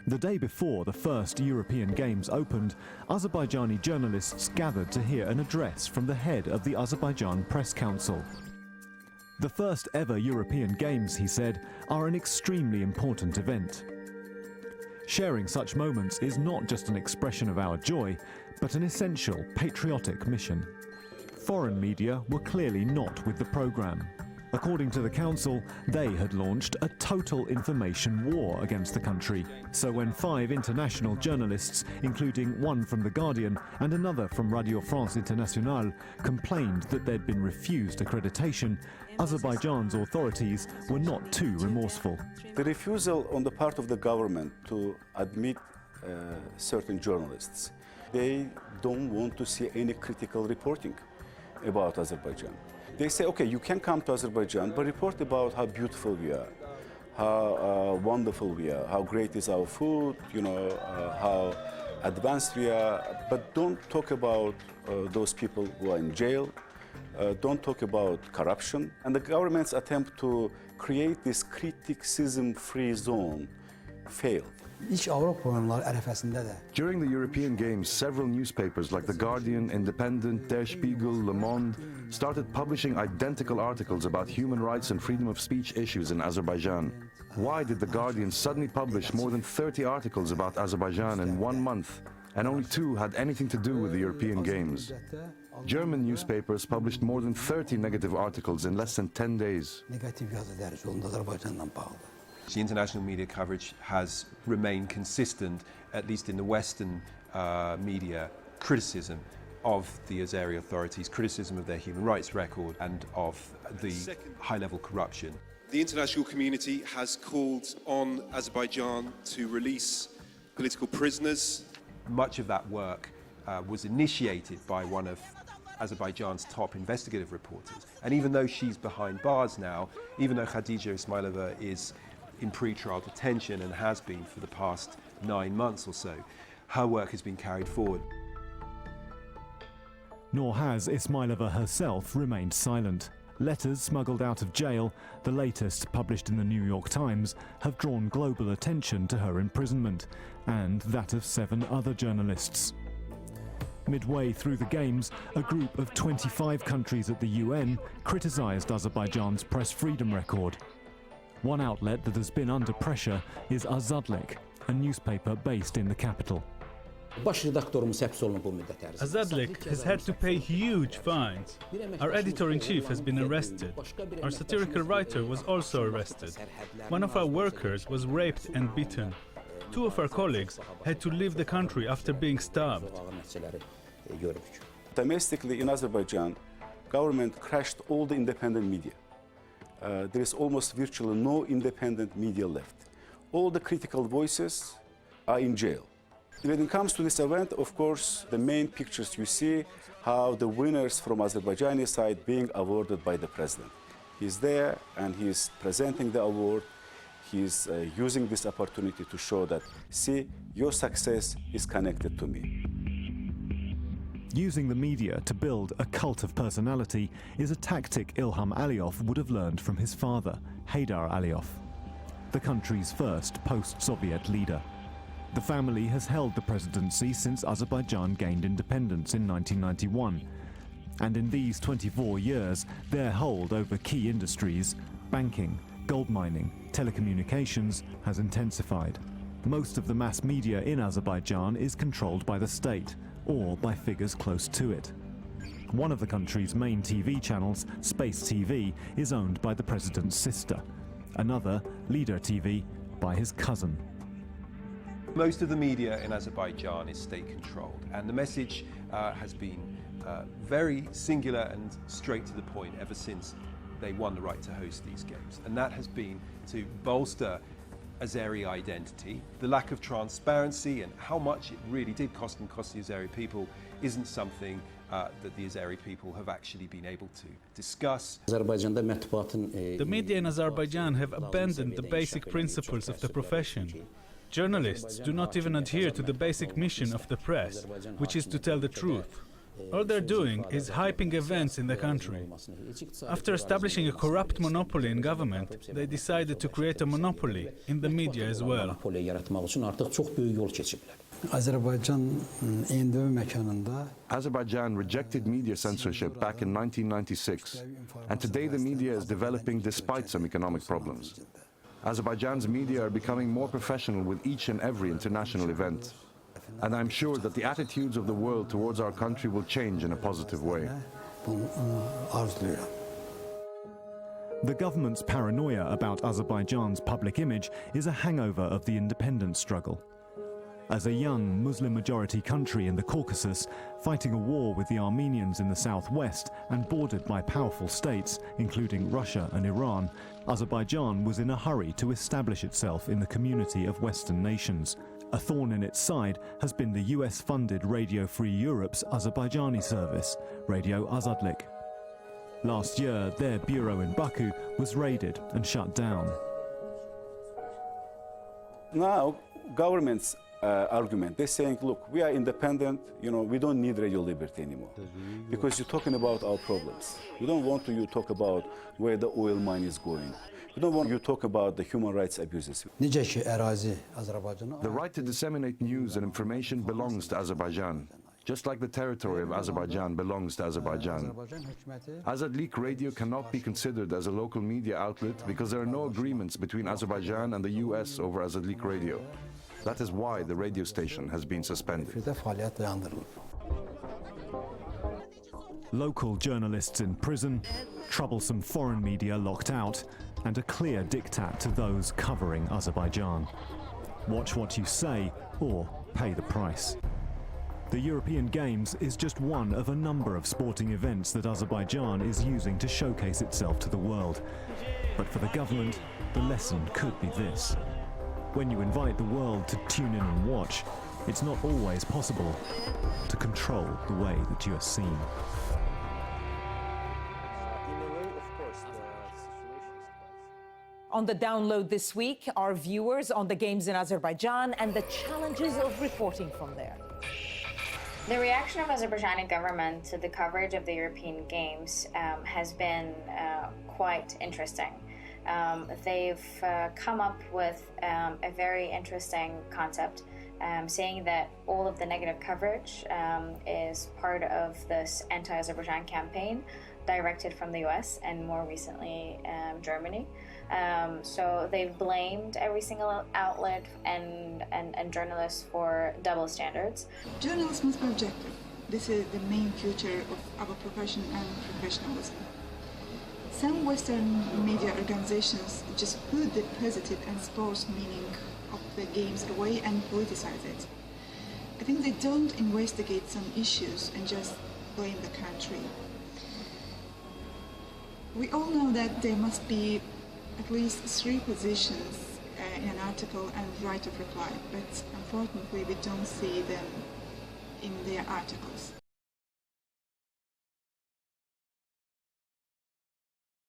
The day before the first European Games opened, Azerbaijani journalists gathered to hear an address from the head of the Azerbaijan Press Council. The first ever European Games, he said, are an extremely important event. Sharing such moments is not just an expression of our joy, but an essential patriotic mission. Foreign media were clearly not with the programme. According to the council, they had launched a total information war against the country. So when 5 international journalists, including one from The Guardian and another from Radio France Internationale, complained that they'd been refused accreditation, Azerbaijan's authorities were not too remorseful. The refusal on the part of the government to admit certain journalists, they don't want to see any critical reporting about Azerbaijan. They say, okay, you can come to Azerbaijan, but report about how beautiful we are, how wonderful we are, how great is our food, how advanced we are, but don't talk about those people who are in jail, don't talk about corruption. And the government's attempt to create this criticism-free zone failed. During the European Games, several newspapers like The Guardian, Independent, Der Spiegel, Le Monde started publishing identical articles about human rights and freedom of speech issues in Azerbaijan. Why did The Guardian suddenly publish more than 30 articles about Azerbaijan in 1 month, and only 2 had anything to do with the European Games? German newspapers published more than 30 negative articles in less than 10 days. The international media coverage has remained consistent, at least in the Western media, criticism of the Azeri authorities, criticism of their human rights record and of the high-level corruption. The international community has called on Azerbaijan to release political prisoners. Much of that work was initiated by one of Azerbaijan's top investigative reporters. And even though she's behind bars now, even though Khadija Ismailova is in pre-trial detention and has been for the past 9 months or so, her work has been carried forward. Nor has Ismailova herself remained silent. Letters smuggled out of jail, the latest published in the New York Times, have drawn global attention to her imprisonment and that of 7 other journalists. Midway through the Games, a group of 25 countries at the UN criticised Azerbaijan's press freedom record. One outlet that has been under pressure is Azadliq, a newspaper based in the capital. Azadliq has had to pay huge fines. Our editor-in-chief has been arrested. Our satirical writer was also arrested. One of our workers was raped and beaten. 2 of our colleagues had to leave the country after being stabbed. Domestically in Azerbaijan, government crashed all the independent media. There is almost virtually no independent media left. All the critical voices are in jail. When it comes to this event, of course, the main pictures you see how the winners from Azerbaijani side being awarded by the president. He's there and he's presenting the award. He's using this opportunity to show that, see, your success is connected to me. Using the media to build a cult of personality is a tactic Ilham Aliyev would have learned from his father, Heydar Aliyev, the country's first post-Soviet leader. The family has held the presidency since Azerbaijan gained independence in 1991. And in these 24 years, their hold over key industries, banking, gold mining, telecommunications, has intensified. Most of the mass media in Azerbaijan is controlled by the state, or by figures close to it. One of the country's main TV channels, Space TV, is owned by the president's sister. Another, Leader TV, by his cousin. Most of the media in Azerbaijan is state-controlled, and the message has been very singular and straight to the point ever since they won the right to host these games. And that has been to bolster Azeri identity. The lack of transparency and how much it really did cost the Azeri people isn't something that the Azeri people have actually been able to discuss. The media in Azerbaijan have abandoned the basic principles of the profession. Journalists do not even adhere to the basic mission of the press, which is to tell the truth. All they're doing is hyping events in the country. After establishing a corrupt monopoly in government, they decided to create a monopoly in the media as well. Azerbaijan rejected media censorship back in 1996, and today the media is developing despite some economic problems. Azerbaijan's media are becoming more professional with each and every international event. And I'm sure that the attitudes of the world towards our country will change in a positive way. The government's paranoia about Azerbaijan's public image is a hangover of the independence struggle. As a young Muslim-majority country in the Caucasus, fighting a war with the Armenians in the southwest and bordered by powerful states, including Russia and Iran, Azerbaijan was in a hurry to establish itself in the community of Western nations. A thorn in its side has been the US-funded Radio Free Europe's Azerbaijani service, Radio Azadliq. Last year, their bureau in Baku was raided and shut down. Now, government's argument, they're saying, look, we are independent, we don't need radio liberty anymore. Because you're talking about our problems. We don't want you to talk about where the oil mine is going. We don't want you to talk about the human rights abuses. The right to disseminate news and information belongs to Azerbaijan, just like the territory of Azerbaijan belongs to Azerbaijan. Azadliq radio cannot be considered as a local media outlet because there are no agreements between Azerbaijan and the US over Azadliq radio. That is why the radio station has been suspended. Local journalists in prison, troublesome foreign media locked out, and a clear diktat to those covering Azerbaijan. Watch what you say or pay the price. The European Games is just one of a number of sporting events that Azerbaijan is using to showcase itself to the world. But for the government, the lesson could be this. When you invite the world to tune in and watch, it's not always possible to control the way that you are seen. On the download this week, our viewers on the games in Azerbaijan and the challenges of reporting from there. The reaction of Azerbaijani government to the coverage of the European Games has been quite interesting. They've come up with a very interesting concept, saying that all of the negative coverage is part of this anti-Azerbaijan campaign directed from the US and more recently Germany. So they've blamed every single outlet and journalists for double standards. Journalists must be objective. This is the main feature of our profession and professionalism. Some Western media organizations just put the positive and sports meaning of the games away and politicize it. I think they don't investigate some issues and just blame the country. We all know that there must be at least 3 positions in an article and right of reply, but unfortunately we don't see them in their articles.